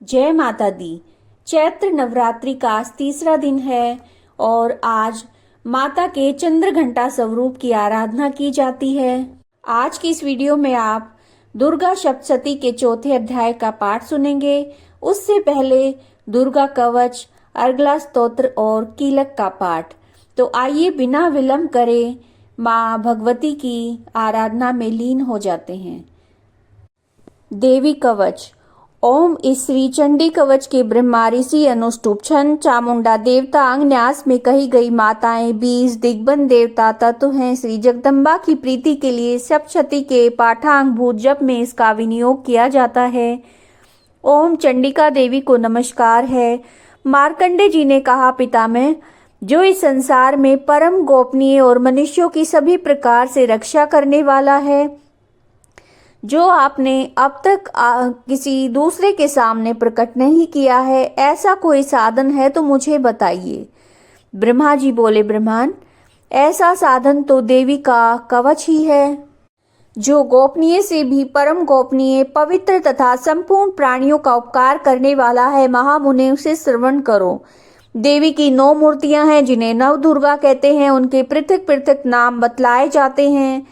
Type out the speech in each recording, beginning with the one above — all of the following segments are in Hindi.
जय माता दी। चैत्र नवरात्रि का आज तीसरा दिन है और आज माता के चंद्र घंटा स्वरूप की आराधना की जाती है। आज की इस वीडियो में आप दुर्गा सप्तशती के चौथे अध्याय का पाठ सुनेंगे। उससे पहले दुर्गा कवच, अर्गला स्तोत्र और कीलक का पाठ। तो आइए बिना विलंब करे माँ भगवती की आराधना में लीन हो जाते हैं। देवी कवच। ओम इस श्री चंडी कवच के ब्रह्मा ऋषि अनुष्टुप छंद चामुंडा देवता अंग न्यास में कही गई माताएं 20 दिग्बंध देवता तत्व हैं। श्री जगदम्बा की प्रीति के लिए सप्तशती के पाठांग भूत जप में इसका विनियोग किया जाता है। ओम चंडिका देवी को नमस्कार है। मार्कंडे जी ने कहा, पितामह, जो इस संसार में परम गोपनीय और मनुष्यों की सभी प्रकार से रक्षा करने वाला है, जो आपने अब तक किसी दूसरे के सामने प्रकट नहीं किया है, ऐसा कोई साधन है तो मुझे बताइए। ब्रह्मा जी बोले, ब्रह्मन, ऐसा साधन तो देवी का कवच ही है, जो गोपनीय से भी परम गोपनीय, पवित्र तथा संपूर्ण प्राणियों का उपकार करने वाला है। महामुने उसे श्रवण करो। देवी की 9 मूर्तियां हैं जिन्हें नव दुर्गा कहते हैं। उनके पृथक पृथक नाम बतलाए जाते हैं।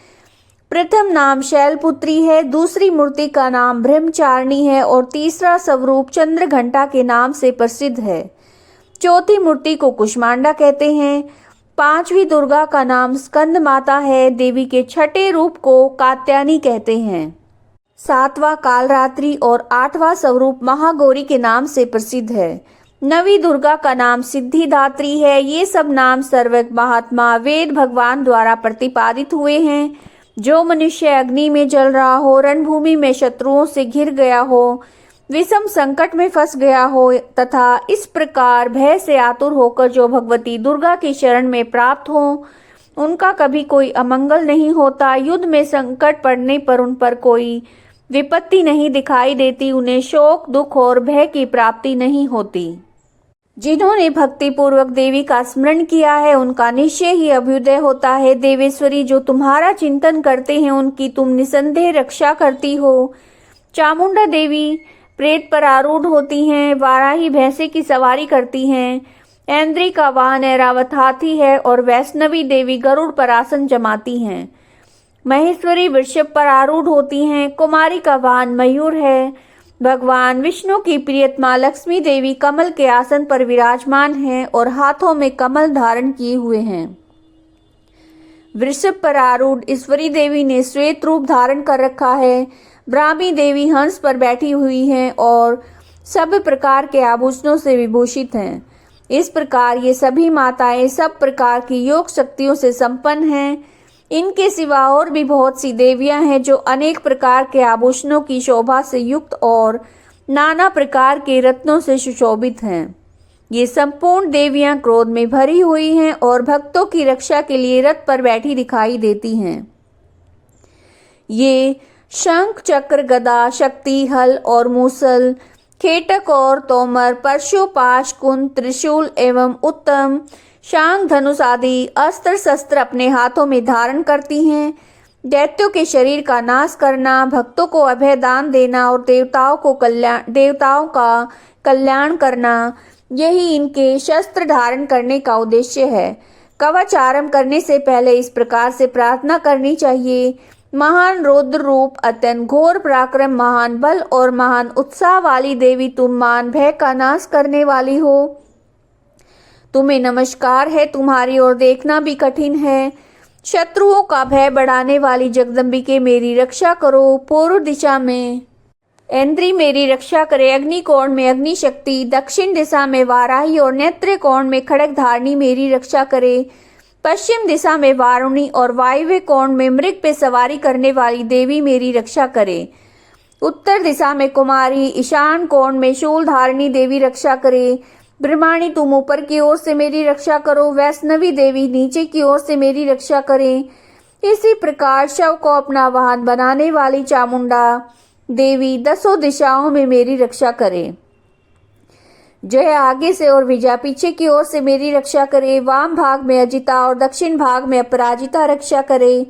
प्रथम नाम शैलपुत्री है, दूसरी मूर्ति का नाम ब्रह्मचारिणी है और तीसरा स्वरूप चंद्र घंटा के नाम से प्रसिद्ध है। चौथी मूर्ति को कुष्मांडा कहते हैं। 5वीं दुर्गा का नाम स्कंद माता है। देवी के छठे रूप को कात्यायनी कहते हैं। 7वां कालरात्रि और 8वां स्वरूप महागौरी के नाम से प्रसिद्ध है। 9वीं दुर्गा का नाम सिद्धिदात्री है। ये सब नाम सर्वज्ञ महात्मा वेद भगवान द्वारा प्रतिपादित हुए हैं। जो मनुष्य अग्नि में जल रहा हो, रणभूमि में शत्रुओं से घिर गया हो, विषम संकट में फंस गया हो तथा इस प्रकार भय से आतुर होकर जो भगवती दुर्गा की शरण में प्राप्त हो, उनका कभी कोई अमंगल नहीं होता। युद्ध में संकट पड़ने पर उन पर कोई विपत्ति नहीं दिखाई देती। उन्हें शोक, दुख और भय की प्राप्ति नहीं होती। जिन्होंने भक्ति पूर्वक देवी का स्मरण किया है, उनका निश्चय ही अभ्युदय होता है। देवेश्वरी, जो तुम्हारा चिंतन करते हैं, उनकी तुम निसंदेह रक्षा करती हो। चामुंडा देवी प्रेत पर आरूढ़ होती हैं। वाराही भैंसे की सवारी करती हैं। ऐन्द्री का वाहन ऐरावत हाथी है और वैष्णवी देवी गरुड़ पर आसन जमाती हैं। महेश्वरी वृषभ पर आरूढ़ होती हैं। कुमारी का वाहन मयूर है। भगवान विष्णु की प्रियतमा लक्ष्मी देवी कमल के आसन पर विराजमान हैं और हाथों में कमल धारण किए हुए हैं। वृषभ पर आरूढ़ ईश्वरी देवी ने श्वेत रूप धारण कर रखा है। ब्राह्मी देवी हंस पर बैठी हुई हैं और सब प्रकार के आभूषणों से विभूषित हैं। इस प्रकार ये सभी माताएं सब प्रकार की योग शक्तियों से संपन्न हैं। इनके सिवा और भी बहुत सी देवियां हैं जो अनेक प्रकार के आभूषणों की शोभा से युक्त और नाना प्रकार के रत्नों से सुशोभित हैं। ये संपूर्ण देवियां क्रोध में भरी हुई हैं और भक्तों की रक्षा के लिए रथ पर बैठी दिखाई देती हैं। ये शंख, चक्र, गदा, शक्ति, हल और मूसल, खेटक और तोमर, परशु, पाश, कुंद, त्रिशूल एवं उत्तम शांग, धनुष आदि अस्त्र शस्त्र अपने हाथों में धारण करती हैं। दैत्यों के शरीर का नाश करना, भक्तों को अभय दान देना और देवताओं का कल्याण करना, यही इनके शस्त्र धारण करने का उद्देश्य है। कवच आरंभ करने से पहले इस प्रकार से प्रार्थना करनी चाहिए। महान रौद्र रूप, अत्यंत घोर पराक्रम, महान बल और महान उत्साह वाली देवी, तुम मान भय का नाश करने वाली हो। तुम्हें नमस्कार है। तुम्हारी ओर देखना भी कठिन है। शत्रुओं का भय बढ़ाने वाली जगदम्बिके, मेरी रक्षा करो। पूर्व दिशा में ऐन्द्री मेरी रक्षा करे। अग्नि कोण में अग्नि शक्ति, दक्षिण दिशा में वाराही और नेत्र कोण में खड़ग धारणी मेरी रक्षा करे। पश्चिम दिशा में वारुणी और वायव्य कोण में मृग पे सवारी करने वाली देवी मेरी रक्षा करे। उत्तर दिशा में कुमारी, ईशान कोण में शूल धारणी देवी रक्षा करे। ब्रह्माणी, तुम ऊपर की ओर से मेरी रक्षा करो। वैष्णवी देवी नीचे की ओर से मेरी रक्षा करें। इसी प्रकार शव को अपना वाहन बनाने वाली चामुंडा देवी 10 दिशाओं में मेरी रक्षा करे। जय आगे से और विजया पीछे की ओर से मेरी रक्षा करे। वाम भाग में अजिता और दक्षिण भाग में अपराजिता रक्षा करे।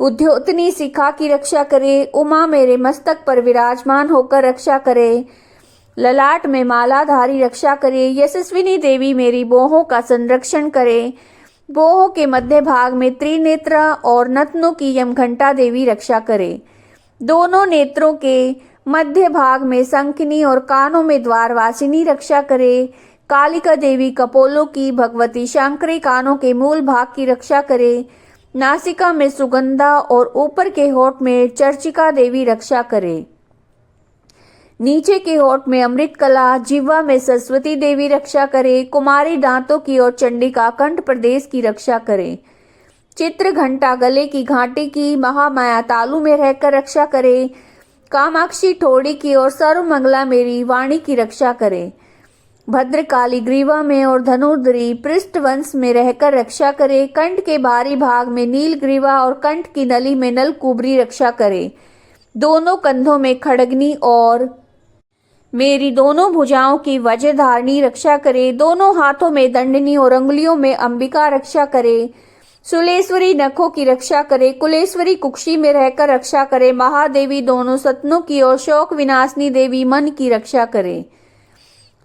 उद्योतनी शिखा की रक्षा करे। उमा मेरे मस्तक पर विराजमान होकर रक्षा करे। ललाट में मालाधारी रक्षा करे। यशस्विनी देवी मेरी बाहों का संरक्षण करे। बाहों के मध्य भाग में त्रिनेत्र और नथनों की यमघंटा देवी रक्षा करे। दोनों नेत्रों के मध्य भाग में शंखिनी और कानों में द्वारवासिनी रक्षा करे। कालिका देवी कपोलों की भगवती शंकरी कानों के मूल भाग की रक्षा करे। नासिका में सुगंधा और ऊपर के होठ में चर्चिका देवी रक्षा करे। नीचे के होठ में अमृत कला, जिह्वा में सरस्वती देवी रक्षा करे। कुमारी दांतों की और चंडिका कंठ प्रदेश की रक्षा करे। चित्र घंटा गले की घाटी की, महामाया तालु में रहकर रक्षा करे। कामाक्षी ठोड़ी की और सर्वमंगला मेरी वाणी की रक्षा करे। भद्रकाली ग्रीवा में और धनुर्धरी पृष्ठवंश में रहकर रक्षा करे। कंठ के बाहरी भाग में नील ग्रीवा और कंठ की नली में नल कुबरी रक्षा करे। दोनों कंधों में खड़गनी और मेरी दोनों भुजाओं की वज्रधारणी रक्षा करे। दोनों हाथों में दंडनी और अंगुलियों में अंबिका रक्षा करे। सुलेश्वरी नखों की रक्षा करे। कुलेश्वरी कुक्षी में रहकर रक्षा करे। महादेवी दोनों सतनों की और शोक विनाशनी देवी मन की रक्षा करे।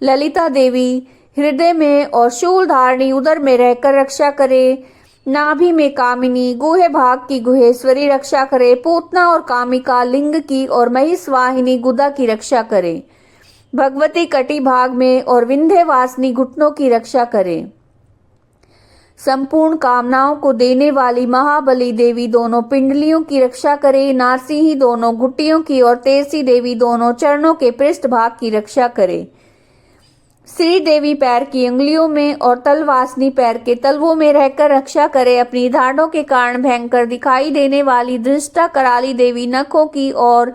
ललिता देवी हृदय में और शूल धारणी उदर में रहकर रक्षा करे। नाभि में कामिनी, गुहे भाग की गुहेश्वरी रक्षा करे। पूतना और कामिका लिंग की और महिषवाहिनी गुदा की रक्षा करे। भगवती कटी भाग में और विंध्यवासिनी घुटनों की रक्षा करे। संपूर्ण कामनाओं को देने वाली महाबली देवी दोनों पिंडलियों की रक्षा करे। नारसिंही दोनों घुटियों की और तेरसी देवी दोनों चरणों के पृष्ठ भाग की रक्षा करे। श्री देवी पैर की उंगलियों में और तलवासनी पैर के तलवों में रहकर रक्षा करे। अपनी धाड़ों के कारण भयंकर दिखाई देने वाली धृष्टा कराली देवी नखों की और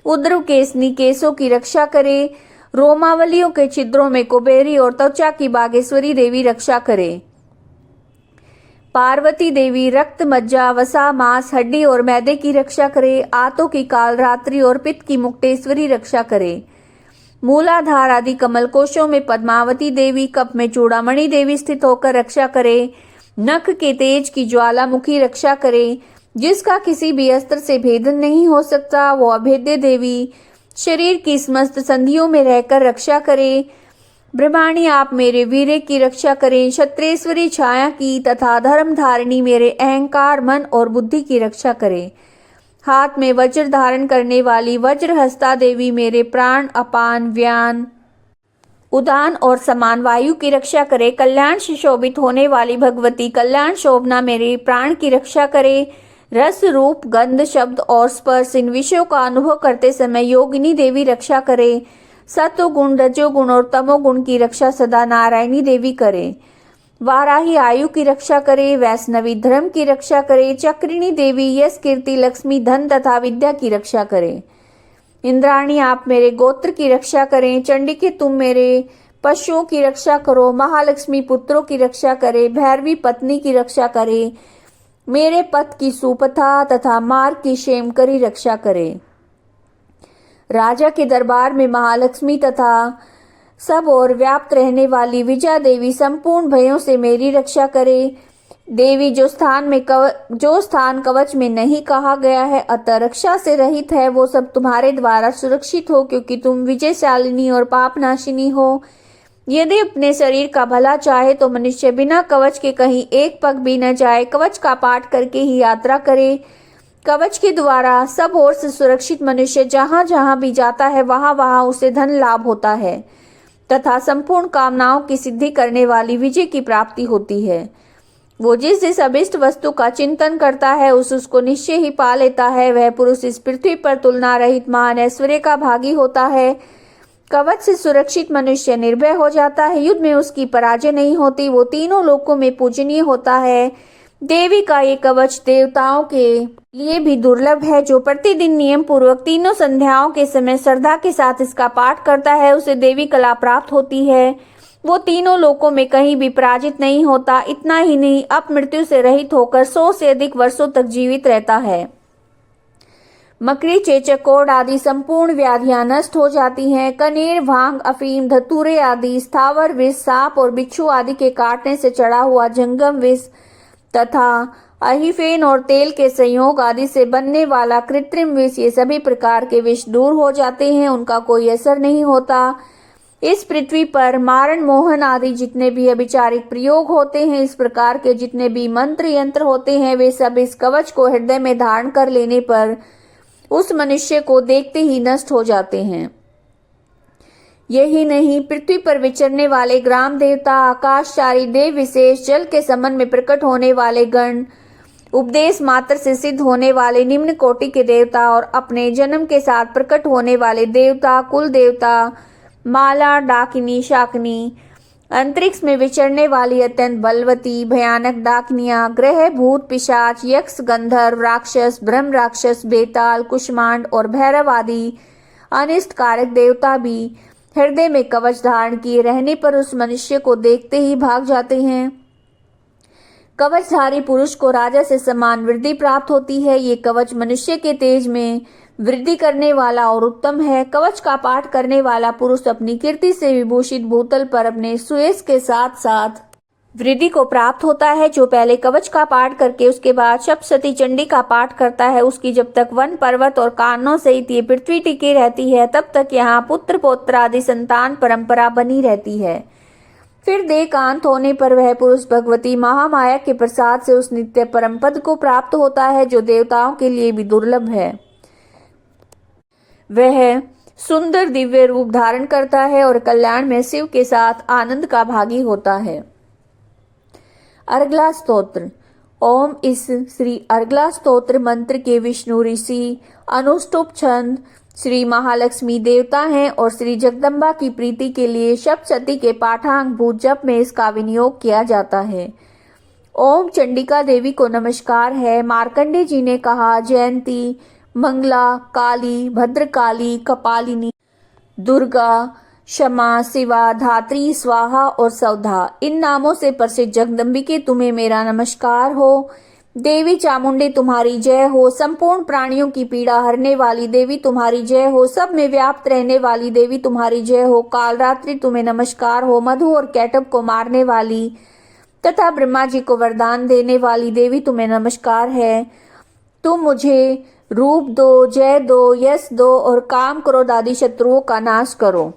उद्र केसनी केसों की रक्षा करे। रोमावलियों के छिद्रों में कुबेरी और त्वचा की बागेश्वरी देवी रक्षा करे। पार्वती देवी रक्त, मज्जा, वसा, मांस, हड्डी और मैदे की रक्षा करे। आंतों की कालरात्रि और पित्त की मुक्तेश्वरी रक्षा करे। मूलाधार आदि कमल कोशों में पद्मावती देवी, कप में चूड़ामणि देवी स्थित होकर रक्षा करे। नख के तेज की ज्वालामुखी रक्षा करे। जिसका किसी भी अस्त्र से भेदन नहीं हो सकता वो अभेद्य देवी शरीर की समस्त संधियों में रहकर रक्षा करे। ब्रह्माणी आप मेरे वीर्य की रक्षा करें। क्षत्रेश्वरी छाया की तथा धर्म धारिणी मेरे अहंकार, मन और बुद्धि की रक्षा करें। हाथ में वज्र धारण करने वाली वज्रहस्ता देवी मेरे प्राण, अपान, व्यान, उदान और समान वायु की रक्षा करे। कल्याण से शोभित होने वाली भगवती कल्याण शोभना मेरे प्राण की रक्षा करे। रस, रूप, गंध, शब्द और स्पर्श इन विषयों का अनुभव करते समय योगिनी देवी रक्षा करे। सत्व गुण, रजोगुण और तमोगुण की रक्षा सदा नारायणी देवी करे। वाराही आयु की रक्षा करे। वैष्णवी धर्म की रक्षा करे। चक्रिणी देवी यश, कीर्ति, लक्ष्मी, धन तथा विद्या की रक्षा करे। इंद्राणी आप मेरे गोत्र की रक्षा करें। चंडिके तुम मेरे पशुओं की रक्षा करो। महालक्ष्मी पुत्रों की रक्षा करे। भैरवी पत्नी की रक्षा करे। मेरे पथ की सुपथा तथा मार्ग की क्षेमकरी रक्षा करे। राजा के दरबार में महालक्ष्मी तथा सब और व्याप्त रहने वाली विजया देवी संपूर्ण भयों से मेरी रक्षा करे। देवी जो स्थान कवच में नहीं कहा गया है अतः रक्षा से रहित है वो सब तुम्हारे द्वारा सुरक्षित हो, क्योंकि तुम विजयशालिनी और पापनाशिनी हो। यदि अपने शरीर का भला चाहे तो मनुष्य बिना कवच के कहीं एक पग भी न जाए, कवच का पाठ करके ही यात्रा करे। कवच के द्वारा सब ओर से सुरक्षित मनुष्य जहाँ जहाँ भी जाता है वहाँ वहाँ उसे धन लाभ होता है तथा संपूर्ण कामनाओं की सिद्धि करने वाली विजय की प्राप्ति होती है। वो जिस अभिष्ट वस्तु का चिंतन करता है उसको निश्चय ही पा लेता है। वह पुरुष इस पृथ्वी पर तुलना रहित महान ऐश्वर्य का भागी होता है। कवच से सुरक्षित मनुष्य निर्भय हो जाता है। युद्ध में उसकी पराजय नहीं होती। वो तीनों लोकों में पूजनीय होता है। देवी का ये कवच देवताओं के लिए भी दुर्लभ है। जो प्रतिदिन नियम पूर्वक तीनों संध्याओं के समय श्रद्धा के साथ इसका पाठ करता है उसे देवी कला प्राप्त होती है। वो तीनों लोकों में कहीं भी पराजित नहीं होता। इतना ही नहीं, अपमृत्यु से रहित होकर 100 से अधिक वर्षों तक जीवित रहता है। मकड़ी, चेचक, कोढ़ आदि संपूर्ण व्याधियां नष्ट हो जाती हैं। कनेर, भांग, अफीम, धतूरे आदि स्थावर विष, सांप और बिच्छू आदि के काटने से चढ़ा हुआ जंगम विष तथा अहिफेन और तेल के संयोग आदि से बनने वाला कृत्रिम विष, ये सभी प्रकार के विष दूर हो जाते हैं, उनका कोई असर नहीं होता। इस पृथ्वी पर मारण मोहन आदि जितने भी अभिचारिक प्रयोग होते हैं, इस प्रकार के जितने भी मंत्र यंत्र होते हैं, वे सब इस कवच को हृदय में धारण कर लेने पर उस मनुष्य को देखते ही नष्ट हो जाते हैं। यही नहीं, पृथ्वी पर विचरने वाले ग्राम देवता, आकाशचारी देव विशेष, जल के संबंध में प्रकट होने वाले गण, उपदेश मात्र से सिद्ध होने वाले निम्न कोटि के देवता और अपने जन्म के साथ प्रकट होने वाले देवता, कुल देवता, माला, डाकिनी, शाकिनी, अंतरिक्ष में विचरने वाली अत्यंत बलवती भयानक डाकिनियां, ग्रह, भूत, पिशाच, यक्ष, गंधर्व, राक्षस, ब्रह्म राक्षस, बेताल, कुष्मांड और भैरव आदि अनिष्ट कारक देवता भी हृदय में कवच धारण किए रहने पर उस मनुष्य को देखते ही भाग जाते हैं। कवचधारी पुरुष को राजा से समान वृद्धि प्राप्त होती है। ये कवच मनुष्य के तेज में वृद्धि करने वाला और उत्तम है। कवच का पाठ करने वाला पुरुष अपनी कीर्ति से विभूषित भूतल पर अपने सुयश के साथ साथ वृद्धि को प्राप्त होता है। जो पहले कवच का पाठ करके उसके बाद सप्तशती चंडी का पाठ करता है, उसकी जब तक वन, पर्वत और कानों सहित ये पृथ्वी टिकी रहती है, तब तक यहाँ पुत्र पौत्र आदि संतान परंपरा बनी रहती है। फिर देह का अंत होने पर वह पुरुष भगवती महामाया के प्रसाद से उस नित्य परम पद को प्राप्त होता है, जो देवताओं के लिए भी दुर्लभ है। वह सुंदर दिव्य रूप धारण करता है और कल्याण में शिव के साथ आनंद का भागी होता है। अर्गला स्तोत्र। ओम इस श्री अर्गला स्तोत्र मंत्र के विष्णु ऋषि अनुष्टुप छंद श्री महालक्ष्मी देवता हैं और श्री जगदम्बा की प्रीति के लिए सप्तशती के पाठांगभूत जप में इसका विनियोग किया जाता है। ओम चंडिका देवी को नमस्कार है। मार्कंडे जी ने कहा, जयंती, मंगला, काली, भद्रकाली, कपालिनी, दुर्गा, क्षमा, शिवा, धात्री, स्वाहा और सौधा, इन नामों से प्रसिद्ध जगदम्बिके तुम्हें मेरा नमस्कार हो। देवी चामुंडे तुम्हारी जय हो। संपूर्ण प्राणियों की पीड़ा हरने वाली देवी तुम्हारी जय हो। सब में व्याप्त रहने वाली देवी तुम्हारी जय हो। कालरात्रि तुम्हें नमस्कार हो। मधु और कैटब को मारने वाली तथा ब्रह्मा जी को वरदान देने वाली देवी तुम्हें नमस्कार है। तुम मुझे रूप दो, जय दो, यश दो और काम क्रोध आदि शत्रुओं का नाश करो।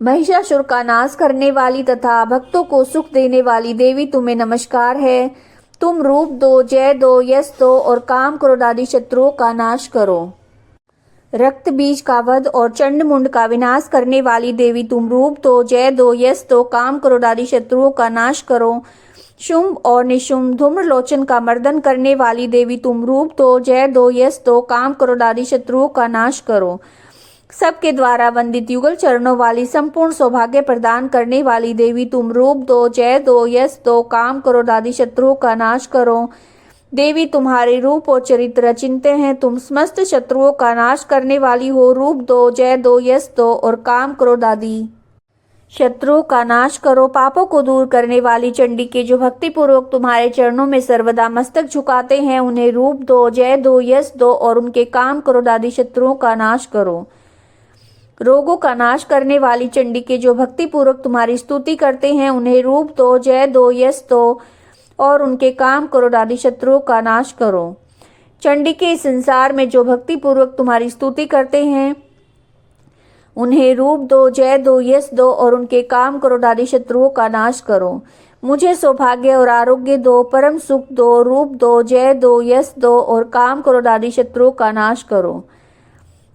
महिषासुर का नाश करने वाली तथा भक्तों को सुख देने वाली देवी तुम्हें नमस्कार है। तुम रूप दो, जय दो, यश दो और काम क्रोध आदि शत्रुओं का नाश करो। रक्त बीज का वध और चंड मुंड का विनाश करने वाली देवी तुम रूप दो, जय दो, यश दो, काम क्रोध आदि शत्रुओं का नाश करो। शुंभ और निशुंभ धूम्रलोचन का मर्दन करने वाली देवी तुम रूप दो, जय दो, यश दो, काम क्रोध आदि शत्रुओं का नाश करो। सबके द्वारा वंदित युगल चरणों वाली संपूर्ण सौभाग्य प्रदान करने वाली देवी तुम रूप दो, जय दो, यश दो, काम क्रोध आदि शत्रुओं का नाश करो। देवी तुम्हारे रूप और चरित्र अचिंत्य हैं। तुम समस्त शत्रुओं का नाश करने वाली हो। रूप दो, जय दो, यश दो और काम क्रोध आदि शत्रुओं का नाश करो। पापों को दूर करने वाली चंडी के जो भक्ति पूर्वक तुम्हारे चरणों में सर्वदा मस्तक झुकाते हैं, उन्हें रूप दो, जय दो, यश दो और उनके काम क्रोध आदि शत्रुओं का नाश करो। रोगों का नाश करने वाली चंडी के जो भक्ति पूर्वक तुम्हारी स्तुति करते हैं, उन्हें रूप दो, जय दो, यश दो और उनके काम क्रोध आदि शत्रुओं का नाश करो। चंडी के इस संसार में जो भक्ति पूर्वक तुम्हारी स्तुति करते हैं, उन्हें रूप दो, जय दो, यश दो और उनके काम क्रोध आदि शत्रुओं का नाश करो। मुझे सौभाग्य और आरोग्य दो, परम सुख दो, रूप दो, जय दो, यश दो और काम क्रोध आदि शत्रुओं का नाश करो।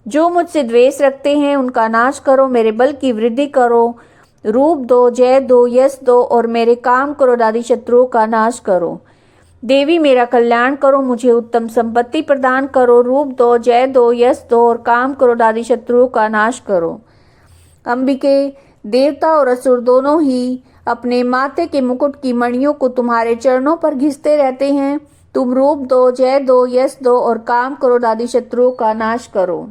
जो मुझसे द्वेष रखते हैं, उनका नाश करो। मेरे बल की वृद्धि करो। रूप दो, जय दो, यश दो और मेरे काम क्रोध आदि शत्रुओं का नाश करो। देवी मेरा कल्याण करो। मुझे उत्तम संपत्ति प्रदान करो। रूप दो, जय दो, यश दो और काम क्रोध आदि शत्रुओं का नाश करो। अंबिके, देवता और असुर दोनों ही अपने माथे के मुकुट की मणियों को तुम्हारे चरणों पर घिसते रहते हैं। तुम रूप दो, जय दो, यश दो और काम क्रोध आदि शत्रुओं का नाश करो।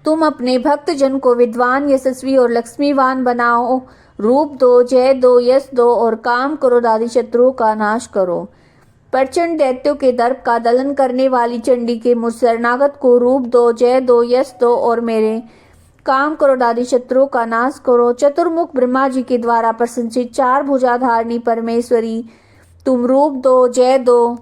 तुम अपने भक्त जन को विद्वान, यशस्वी और लक्ष्मीवान बनाओ। रूप दो, जय दो, यश दो और काम क्रोध आदि शत्रुओं का नाश करो। प्रचंड दैत्यों के दर्प का दलन करने वाली चंडी के मुझ शरणागत को रूप दो, जय दो, यश दो और मेरे काम क्रोध आदि शत्रुओं का नाश करो। चतुर्मुख ब्रह्मा जी के द्वारा प्रशंसित चार भुजाधारिणी परमेश्वरी तुम रूप दो, जय दो,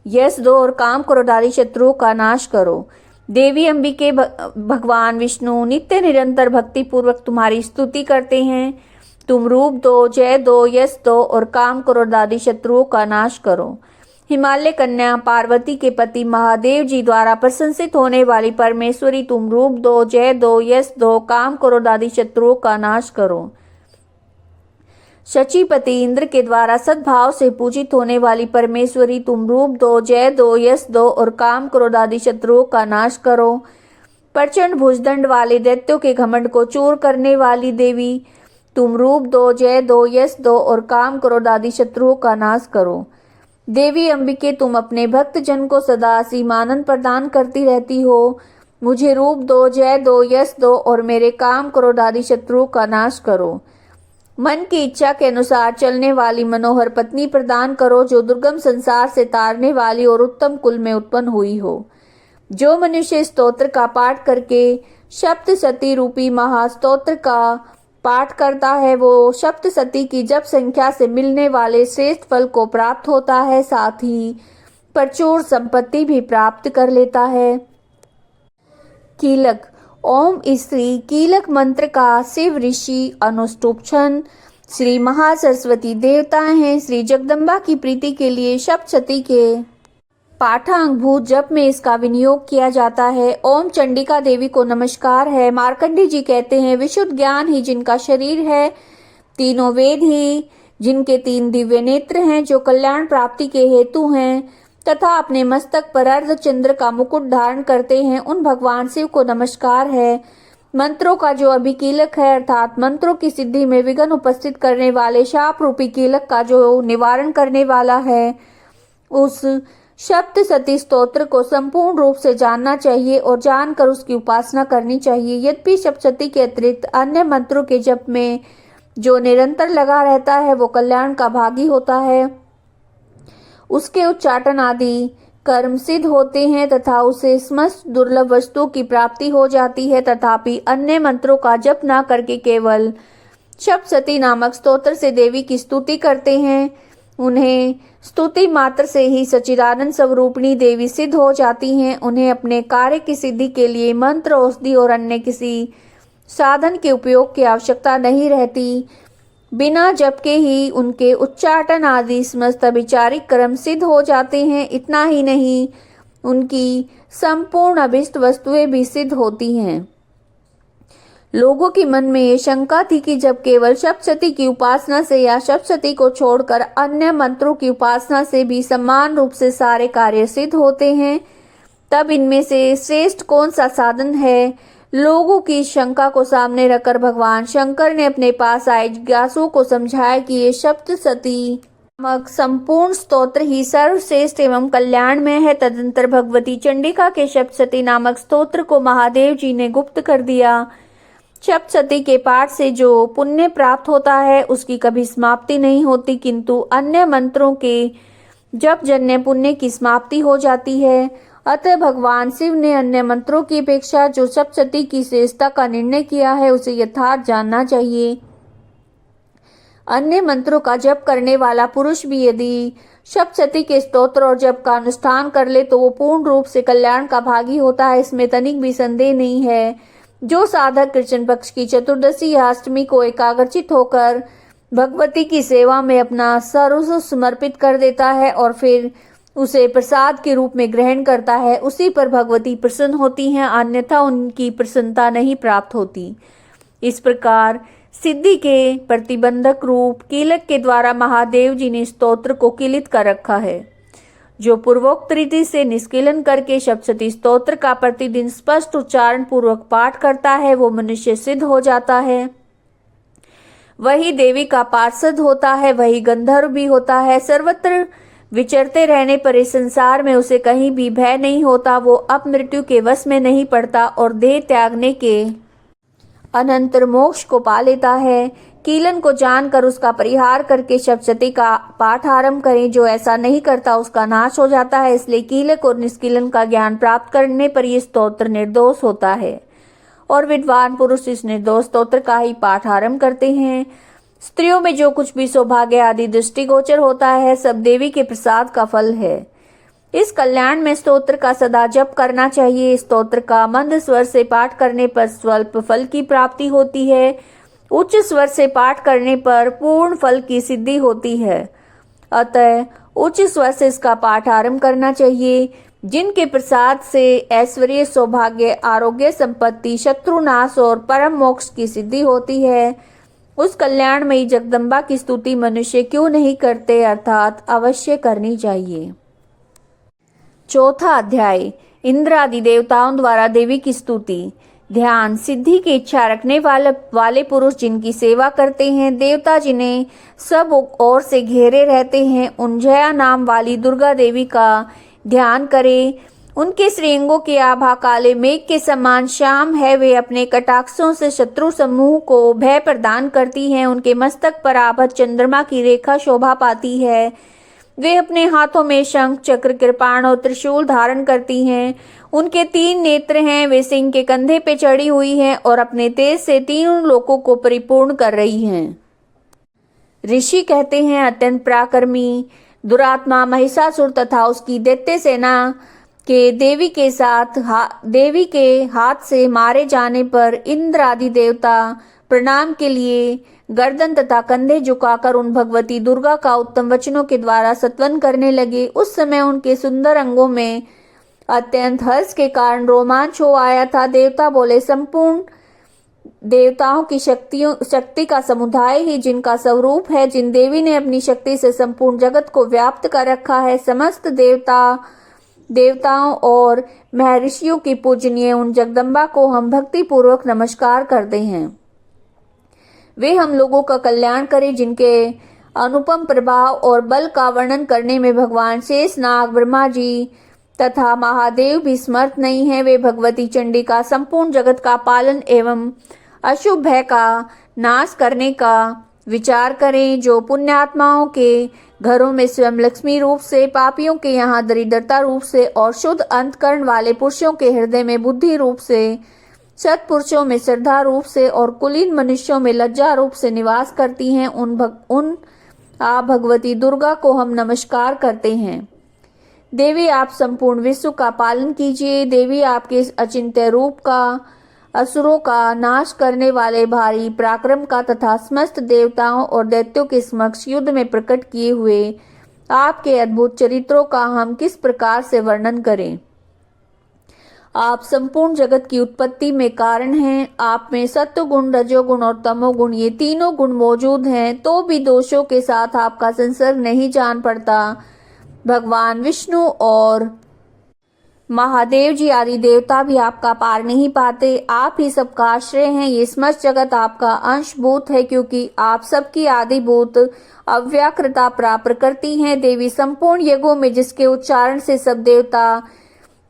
यश दो और काम क्रोध आदि शत्रुओं का नाश करो। देवी अंबिके भगवान विष्णु नित्य निरंतर भक्ति पूर्वक तुम्हारी स्तुति करते हैं। तुम रूप दो, जय दो, यश दो और काम क्रोध आदि शत्रुओं का नाश करो। हिमालय कन्या पार्वती के पति महादेव जी द्वारा प्रशंसित होने वाली परमेश्वरी, तुम रूप दो, जय दो, यश दो, काम क्रोध आदि शत्रुओं का नाश करो। शचीपति इंद्र के द्वारा सद्भाव से पूजित होने वाली परमेश्वरी, तुम रूप दो, जय दो, यश दो और काम क्रोध आदि शत्रुओं का नाश करो। प्रचंड भुजदंड वाले दैत्यों के घमंड को चूर करने वाली देवी, तुम रूप दो, जय दो, यश दो और काम क्रोध आदि शत्रुओं का नाश करो। देवी अंबिके, तुम अपने भक्त जन को सदा सीमानंद प्रदान करती रहती हो। मुझे रूप दो, जय दो, यश दो और मेरे काम क्रोध आदि शत्रुओं का नाश करो। मन की इच्छा के अनुसार चलने वाली मनोहर पत्नी प्रदान करो, जो दुर्गम संसार से तारने वाली और उत्तम कुल में उत्पन्न हुई हो। जो मनुष्य स्तोत्र का पाठ करके सप्तशती रूपी महास्तोत्र का पाठ करता है, वो सप्तशती की जप संख्या से मिलने वाले श्रेष्ठ फल को प्राप्त होता है, साथ ही प्रचुर संपत्ति भी प्राप्त कर लेता है। कीलक। ओम श्री कीलक मंत्र का शिव ऋषि अनुष्टुप्छन श्री महासरस्वती देवता हैं। श्री जगदम्बा की प्रीति के लिए सप्तशती के पाठांगभूत जप में इसका विनियोग किया जाता है। ओम चंडिका देवी को नमस्कार है। मार्कंडी जी कहते हैं, विशुद्ध ज्ञान ही जिनका शरीर है, तीनों वेद ही जिनके 3 दिव्य नेत्र हैं, जो कल्याण प्राप्ति के हेतु हैं तथा अपने मस्तक पर अर्धचंद्र का मुकुट धारण करते हैं, उन भगवान शिव को नमस्कार है। मंत्रों का जो अभिकीलक है, अर्थात मंत्रों की सिद्धि में विघ्न उपस्थित करने वाले शाप रूपी कीलक का जो निवारण करने वाला है, उस सप्तशती स्तोत्र को संपूर्ण रूप से जानना चाहिए और जानकर उसकी उपासना करनी चाहिए। यद्यपि सप्तशती के अतिरिक्त अन्य मंत्रों के जप में जो निरंतर लगा रहता है, वो कल्याण का भागी होता है। उसके उच्चाटन आदि कर्म सिद्ध होते हैं तथा उसे समस्त दुर्लभ वस्तुओं की प्राप्ति हो जाती है। तथापि अन्य मंत्रों का जप न करके केवल सप्तशती नामक स्तोत्र से देवी की स्तुति करते हैं, उन्हें स्तुति मात्र से ही सच्चिदानंद स्वरूपिणी देवी सिद्ध हो जाती हैं। उन्हें अपने कार्य की सिद्धि के लिए मंत्र, औषधि और अन्य किसी साधन के उपयोग की आवश्यकता नहीं रहती। बिना जप के ही उनके उच्चाटन आदि समस्त अभिचारिक कर्म सिद्ध हो जाते हैं। इतना ही नहीं, उनकी संपूर्ण अभिष्ट वस्तुएं भी सिद्ध होती हैं। लोगों के मन में ये शंका थी कि जब केवल सप्तशती की उपासना से या सप्तशती को छोड़कर अन्य मंत्रों की उपासना से भी समान रूप से सारे कार्य सिद्ध होते हैं, तब इनमें से श्रेष्ठ कौन सा साधन है। लोगों की शंका को सामने रखकर भगवान शंकर ने अपने पास आए जिज्ञासुओं को समझाया कि ये सप्तशती नामक संपूर्ण स्तोत्र ही सर्वश्रेष्ठ एवं कल्याण में है। तदंतर भगवती चंडिका के सप्तशती नामक स्तोत्र को महादेव जी ने गुप्त कर दिया। सप्तशती के पाठ से जो पुण्य प्राप्त होता है, उसकी कभी समाप्ति नहीं होती, किंतु अन्य मंत्रों के जप जन्य पुण्य की समाप्ति हो जाती है। अतः भगवान शिव ने अन्य मंत्रों की अपेक्षा जो सप्तशती की श्रेष्ठता का निर्णय किया है, उसे यथार्थ जानना चाहिए। अन्य मंत्रों का जप करने वाला पुरुष भी यदि सप्तशती के स्तोत्र और जप का अनुष्ठान कर ले, तो वो पूर्ण रूप से कल्याण का भागी होता है, इसमें तनिक भी संदेह नहीं है। जो साधक कृष्ण पक्ष की चतुर्दशी या अष्टमी को एकाग्रचित होकर भगवती की सेवा में अपना सर्वस्व समर्पित कर देता है और फिर उसे प्रसाद के रूप में ग्रहण करता है, उसी पर भगवती प्रसन्न होती हैं, अन्यथा उनकी प्रसन्नता नहीं प्राप्त होती। इस प्रकार सिद्धि के प्रतिबंधक रूप कीलक के द्वारा महादेव जी ने स्तोत्र को कीलित कर रखा है। जो पूर्वोक्त रीति से निष्कीलन करके सप्तशती स्तोत्र का प्रतिदिन स्पष्ट उच्चारण पूर्वक पाठ करता है, वो मनुष्य सिद्ध हो जाता है। वही देवी का पार्षद होता है, वही गंधर्व भी होता है। सर्वत्र विचरते रहने पर इस संसार में उसे कहीं भी भय नहीं होता। वो अपमृत्यु के वश में नहीं पड़ता और देह त्यागने के अनंतर मोक्ष को पा लेता है। कीलन को जानकर उसका परिहार करके सप्तशती का पाठ आरंभ करें। जो ऐसा नहीं करता उसका नाश हो जाता है। इसलिए कीलक और निष्कीलन का ज्ञान प्राप्त करने पर यह स्तोत्र निर्दोष होता है और विद्वान पुरुष इस निर्दोष स्तोत्र का ही पाठ आरंभ करते हैं। स्त्रियों में जो कुछ भी सौभाग्य आदि दृष्टिगोचर होता है, सब देवी के प्रसाद का फल है। इस कल्याण में स्तोत्र का सदा जप करना चाहिए। स्तोत्र का मंद स्वर से पाठ करने पर स्वल्प फल की प्राप्ति होती है। उच्च स्वर से पाठ करने पर पूर्ण फल की सिद्धि होती है। अतः उच्च स्वर से इसका पाठ आरंभ करना चाहिए। जिनके प्रसाद से ऐश्वर्य, सौभाग्य, आरोग्य, संपत्ति, शत्रुनाश और परम मोक्ष की सिद्धि होती है, उस कल्याणमयी जगदम्बा की स्तुति मनुष्य क्यों नहीं करते, अर्थात अवश्य करनी चाहिए। चौथा अध्याय, इंद्र आदि देवताओं द्वारा देवी की स्तुति। ध्यान सिद्धि की इच्छा रखने वाले पुरुष जिनकी सेवा करते हैं, देवता जिन्हें सब ओर से घेरे रहते हैं, उन जया नाम वाली दुर्गा देवी का ध्यान करें। उनके श्रीअंगों की आभा काले मेघ के समान श्याम है। वे अपने कटाक्षों से शत्रु समूह को भय प्रदान करती हैं। उनके मस्तक पर आभा चंद्रमा की रेखा शोभा पाती है। वे अपने हाथों में शंख, चक्र, कृपाण और त्रिशूल धारण करती हैं। उनके 3 नेत्र हैं। वे सिंह के कंधे पे चढ़ी हुई हैं और अपने तेज से 3 लोकों को परिपूर्ण कर रही हैं। ऋषि कहते हैं, अत्यंत पराक्रमी दुरात्मा महिषासुर तथा उसकी दैत्य सेना के देवी के हाथ से मारे जाने पर इंद्र आदि देवता प्रणाम के लिए गर्दन तथा कंधे झुकाकर उन भगवती दुर्गा का उत्तम वचनों के द्वारा स्तवन करने लगे। उस समय उनके सुंदर अंगों में अत्यंत हर्ष के कारण रोमांच हो आया था। देवता बोले, संपूर्ण देवताओं की शक्ति का समुदाय ही जिनका स्वरूप है, जिन देवी ने अपनी शक्ति से संपूर्ण जगत को व्याप्त कर रखा है, समस्त देवताओं और महर्षियों की पूजनीय उन जगदम्बा को हम भक्ति पूर्वक नमस्कार करते हैं। वे हम लोगों का कल्याण करें। जिनके अनुपम प्रभाव और बल का वर्णन करने में भगवान शेषनाग, ब्रह्मा जी तथा महादेव भी समर्थ नहीं है। वे भगवती चंडी का संपूर्ण जगत का पालन एवं अशुभ भय का नाश करने का विचार करें। जो पुण्यात्माओं के घरों में स्वयं लक्ष्मी रूप से, पापियों के यहाँ दरिद्रता रूप से और शुद्ध अंतकरण वाले पुरुषों के हृदय में बुद्धि रूप से, सत्पुरुषों में श्रद्धा रूप से और कुलीन मनुष्यों में लज्जा रूप से निवास करती हैं, आप भगवती दुर्गा को हम नमस्कार करते हैं। देवी, आप संपूर्ण विश्व का पालन कीजिए। देवी, आपके अचिंत्य रूप का असुरों का नाश करने वाले भारी पराक्रम का तथा समस्त देवताओं और दैत्यों के समक्ष युद्ध में प्रकट किए हुए आपके अद्भुत चरित्रों का हम किस प्रकार से वर्णन करें। आप संपूर्ण जगत की उत्पत्ति में कारण हैं। आप में सत्व गुण, रजोगुण और तमोगुण, ये तीनों गुण मौजूद हैं, तो भी दोषों के साथ आपका संसर्ग नहीं जान पड़ता। भगवान विष्णु और महादेव जी आदि देवता भी आपका पार नहीं पाते। आप ही सबका आश्रय हैं। ये समस्त जगत आपका अंशभूत है, क्योंकि आप सबकी आदिभूत अव्याकृता प्राप्त करती हैं। देवी, संपूर्ण यज्ञों में जिसके उच्चारण से सब देवता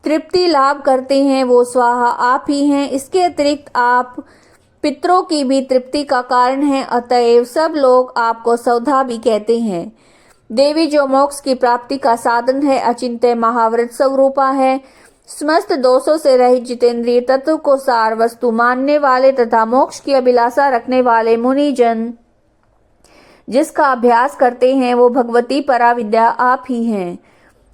तृप्ति लाभ करते हैं, वो स्वाहा आप ही हैं। इसके अतिरिक्त आप पितरों की भी तृप्ति का कारण हैं, अतएव सब लोग आपको सौधा भी कहते हैं। देवी, जो मोक्ष की प्राप्ति का साधन है, अचिंत्य महाव्रत स्वरूपा है, समस्त दोषों से रहित जितेंद्रिय तत्व को सार वस्तु मानने वाले तथा मोक्ष की अभिलाषा रखने वाले मुनि जन जिसका अभ्यास करते हैं, वो भगवती पराविद्या आप ही हैं।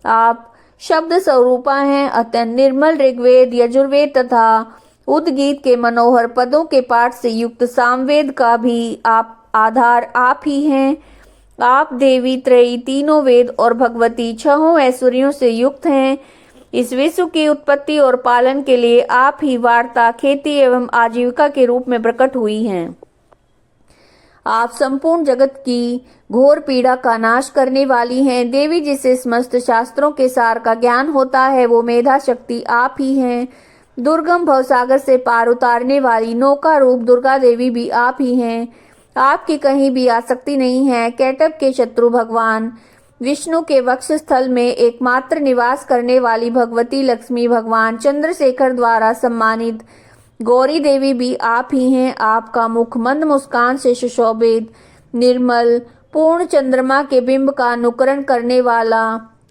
आप शब्द स्वरूपा हैं। अत्यंत निर्मल ऋग्वेद, यजुर्वेद तथा उद्गीत के मनोहर पदों के पाठ से युक्त सामवेद का भी आप आधार आप ही हैं। आप देवी त्रयी, तीनों वेद और भगवती छहों ऐश्वर्यों से युक्त हैं। इस विश्व की उत्पत्ति और पालन के लिए आप ही वार्ता, खेती एवं आजीविका के रूप में प्रकट हुई हैं। आप संपूर्ण जगत की घोर पीड़ा का नाश करने वाली हैं। देवी, जिसे समस्त शास्त्रों के सार का ज्ञान होता है, वो मेधा शक्ति आप ही हैं। दुर्गम भवसागर से पार उतारने वाली नौका रूप दुर्गा देवी भी आप ही हैं। आपकी कहीं भी आसक्ति नहीं है। कैटभ के शत्रु भगवान विष्णु के वक्षस्थल में एकमात्र निवास करने वाली भगवती लक्ष्मी, भगवान चंद्रशेखर द्वारा सम्मानित गौरी देवी भी आप ही हैं। आपका मुख मंद मुस्कान से सुशोभित, निर्मल, पूर्ण चंद्रमा के बिंब का अनुकरण करने वाला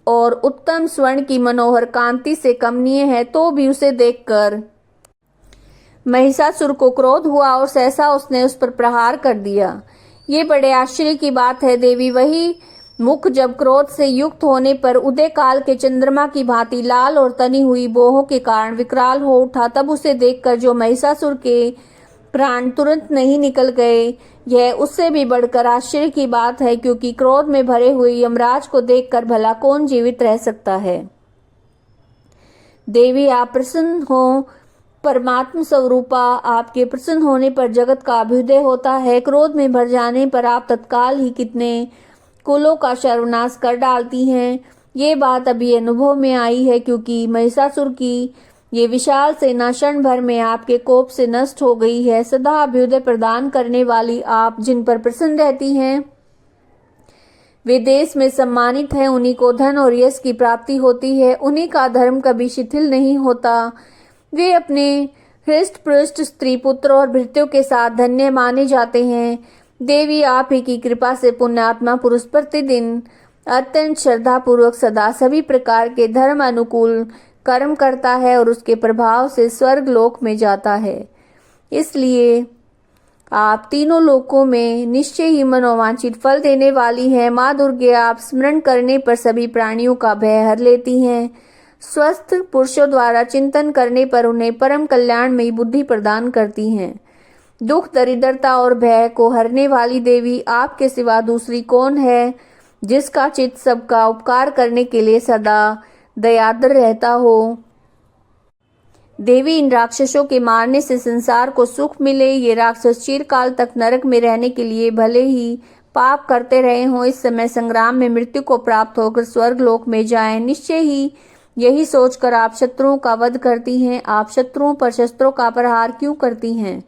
और उत्तम स्वर्ण की मनोहर कांति से कमनीय है, तो भी उसे देखकर महिषासुर को क्रोध हुआ और सहसा उसने उस पर प्रहार कर दिया। ये बड़े आश्चर्य की बात है। देवी, वही मुख जब क्रोध से युक्त होने पर उदय काल के चंद्रमा की भांति लाल और तनी हुई बोहों के कारण विकराल हो उठा, तब उसे देखकर जो महिषासुर के प्राण तुरंत नहीं निकल गए, यह उससे भी बढ़कर आश्चर्य की बात है, क्योंकि क्रोध में भरे हुए यमराज को देखकर भला कौन जीवित रह सकता है। देवी आप प्रसन्न हो, परमात्म स्वरूपा, आपके प्रसन्न होने पर जगत का अभ्युदय होता है। क्रोध में भर जाने पर आप तत्काल ही कितने कुलों का सर्वनाश कर डालती हैं। ये बात अभी अनुभव में आई है, क्योंकि महिषासुर की ये विशाल सेना क्षण भर में आपके कोप से नष्ट हो गई है। सदा अभ्युदय प्रदान करने वाली आप जिन पर प्रसन्न रहती हैं, वे देश में सम्मानित हैं, उन्हीं को धन और यश की प्राप्ति होती है, उन्हीं का धर्म कभी शिथिल नहीं होता। वे अपने हृष्ट पृष्ठ स्त्री पुत्र और भृत्यों के साथ धन्य माने जाते हैं। देवी आप ही की कृपा से पुण्यात्मा पुरुष प्रतिदिन अत्यंत श्रद्धा पूर्वक सदा सभी प्रकार के धर्म अनुकूल कर्म करता है और उसके प्रभाव से स्वर्ग लोक में जाता है। इसलिए आप तीनों लोकों में निश्चय ही मनोवांछित फल देने वाली हैं। माँ दुर्गे आप स्मरण करने पर सभी प्राणियों का भय हर लेती हैं। स्वस्थ पुरुषों द्वारा चिंतन करने पर उन्हें परम कल्याणमयी बुद्धि प्रदान करती हैं। दुख दरिद्रता और भय को हरने वाली देवी आपके सिवा दूसरी कौन है, जिसका चित्त सबका उपकार करने के लिए सदा दयाद्र रहता हो। देवी इन राक्षसों के मारने से संसार को सुख मिले। ये राक्षस चिरकाल तक नरक में रहने के लिए भले ही पाप करते रहे हों, इस समय संग्राम में मृत्यु को प्राप्त होकर स्वर्ग लोक में जाएं। निश्चय ही यही सोचकर आप शत्रुओं का वध करती हैं। आप शत्रुओं पर शस्त्रों का प्रहार क्यों करती हैं?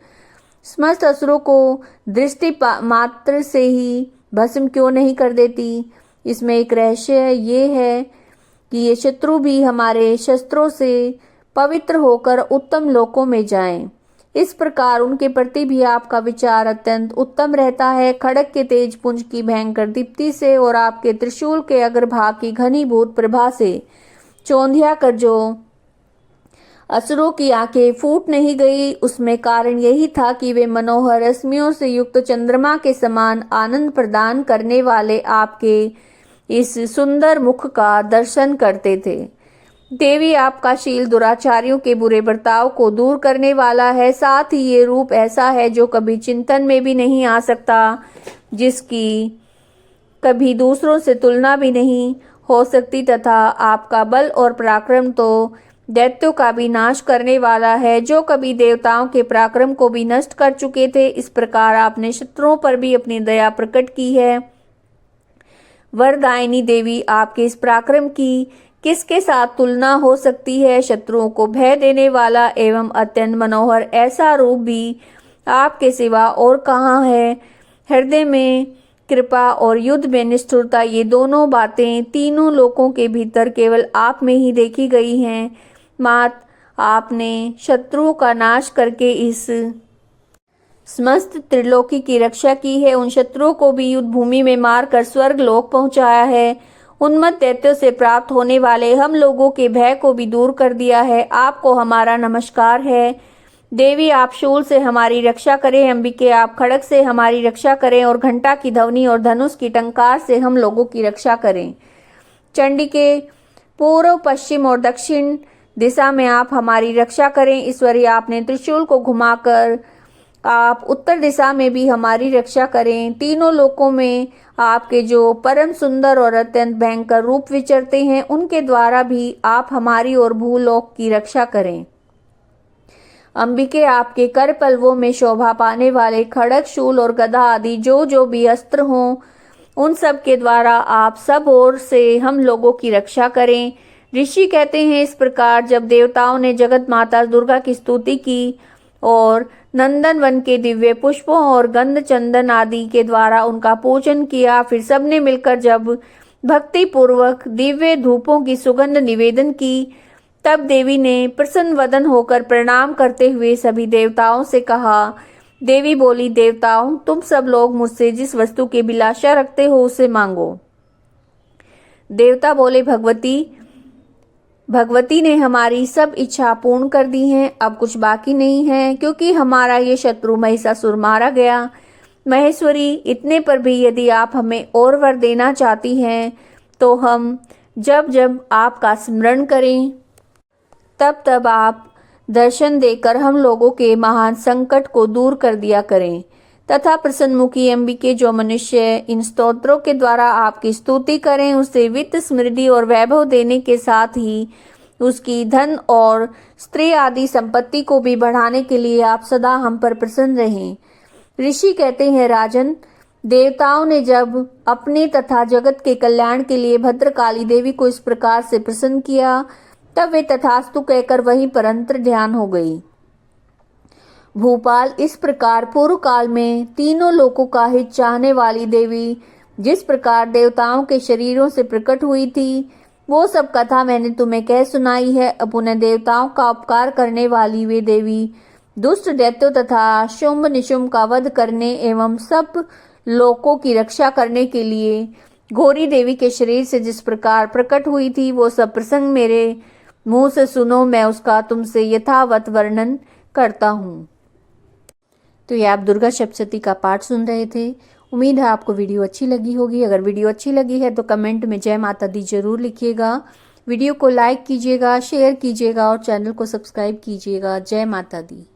समस्त असुरों को दृष्टि मात्र से ही भस्म क्यों नहीं कर देती? इसमें एक रहस्य ये है कि ये शत्रु भी हमारे शस्त्रों से पवित्र होकर उत्तम लोकों में जाएं। इस प्रकार उनके प्रति भी आपका विचार अत्यंत उत्तम रहता है। खड़ग के तेज पुंज की भयंकर दीप्ति से और आपके त्रिशूल के अग्रभाग की घनीभूत प्रभा से चौंधिया कर जो असुरों की आंखें फूट नहीं गई, उसमें कारण यही था कि वे मनोहर रश्मियों से युक्त चंद्रमा के समान आनंद प्रदान करने वाले आपके इस सुंदर मुख का दर्शन करते थे। देवी आपका शील दुराचारियों के बुरे बर्ताव को दूर करने वाला है। साथ ही ये रूप ऐसा है जो कभी चिंतन में भी नहीं आ सकता, जिसकी कभी दूसरों से तुलना भी नहीं हो सकती, तथा आपका बल और पराक्रम तो दैत्यों का भी नाश करने वाला है, जो कभी देवताओं के पराक्रम को भी नष्ट कर चुके थे। इस प्रकार आपने शत्रुओं पर भी अपनी दया प्रकट की है। वरदायिनी देवी, आपके इस पराक्रम की किसके साथ तुलना हो सकती है? शत्रुओं को भय देने वाला एवं अत्यंत मनोहर ऐसा रूप भी आपके सिवा और कहाँ है? हृदय में कृपा और युद्ध में निष्ठुरता, ये दोनों बातें तीनों लोकों के भीतर केवल आप में ही देखी गई हैं। मात, आपने शत्रुओं का नाश करके इस समस्त त्रिलोकी की रक्षा की है। उन शत्रुओं को भी युद्ध भूमि में मारकर स्वर्ग लोक पहुंचाया है। उन्मत्त दैत्यों से प्राप्त होने वाले हम लोगों के भय को भी दूर कर दिया है। आपको हमारा नमस्कार है। देवी आप शूल से हमारी रक्षा करें। अंबिके आप खड़ग से हमारी रक्षा करें और घंटा की ध्वनि और धनुष की टंकार से हम लोगों की रक्षा करें। चंडिके पूर्व पश्चिम और दक्षिण दिशा में आप हमारी रक्षा करें। ईश्वरी आपने त्रिशूल को घुमाकर आप उत्तर दिशा में भी हमारी रक्षा करें। तीनों लोकों में आपके जो परम सुंदर और अत्यंत भयंकर रूप विचरते हैं, उनके द्वारा भी आप हमारी और भूलोक की रक्षा करें। अंबिके आपके कर पल्लवों में शोभा पाने वाले खड़ग, शूल और गदा आदि जो भी अस्त्र हों, उन सब के द्वारा आप सब ओर से हम लोगों की रक्षा करें। ऋषि कहते हैं, इस प्रकार जब देवताओं ने जगत माता दुर्गा की स्तुति की और नंदन वन के दिव्य पुष्पों और गंध चंदन आदि के द्वारा उनका पूजन किया, फिर सबने मिलकर जब भक्ति पूर्वक दिव्य धूपों की सुगंध निवेदन की, तब देवी ने प्रसन्न वदन होकर प्रणाम करते हुए सभी देवताओं से कहा। देवी बोली, देवताओं, तुम सब लोग मुझसे जिस वस्तु की अभिलाषा रखते हो उसे मांगो। देवता बोले, भगवती ने हमारी सब इच्छा पूर्ण कर दी है, अब कुछ बाकी नहीं है, क्योंकि हमारा ये शत्रु महिषासुर मारा गया। महेश्वरी, इतने पर भी यदि आप हमें और वर देना चाहती हैं तो हम जब जब आपका स्मरण करें तब तब आप दर्शन देकर हम लोगों के महान संकट को दूर कर दिया करें तथा प्रसन्नमुखी अंबिके, जो मनुष्य इन स्तोत्रों के द्वारा आपकी स्तुति करें उसे वित्त, समृद्धि और वैभव देने के साथ ही उसकी धन और स्त्री आदि संपत्ति को भी बढ़ाने के लिए आप सदा हम पर प्रसन्न रहें। ऋषि कहते हैं, राजन, देवताओं ने जब अपने तथा जगत के कल्याण के लिए भद्रकाली देवी को इस प्रकार से प्रसन्न किया तब वे तथास्तु कहकर वहीं पर अंतर ध्यान हो गई। भूपाल, इस प्रकार पूर्व काल में तीनों लोकों का हित चाहने वाली देवी जिस प्रकार देवताओं के शरीरों से प्रकट हुई थी वो सब कथा मैंने तुम्हें कह सुनाई है। अब उन्हें देवताओं का उपकार करने वाली वे देवी दुष्ट दैत्यों तथा शुंभ निशुंभ का वध करने एवं सब लोकों की रक्षा करने के लिए घोरी देवी के शरीर से जिस प्रकार प्रकट हुई थी वो सब प्रसंग मेरे मुंह से सुनो, मैं उसका तुमसे यथावत वर्णन करता हूँ। तो ये आप दुर्गा सप्तशती का पाठ सुन रहे थे। उम्मीद है आपको वीडियो अच्छी लगी होगी। अगर वीडियो अच्छी लगी है तो कमेंट में जय माता दी जरूर लिखिएगा। वीडियो को लाइक कीजिएगा, शेयर कीजिएगा और चैनल को सब्सक्राइब कीजिएगा। जय माता दी।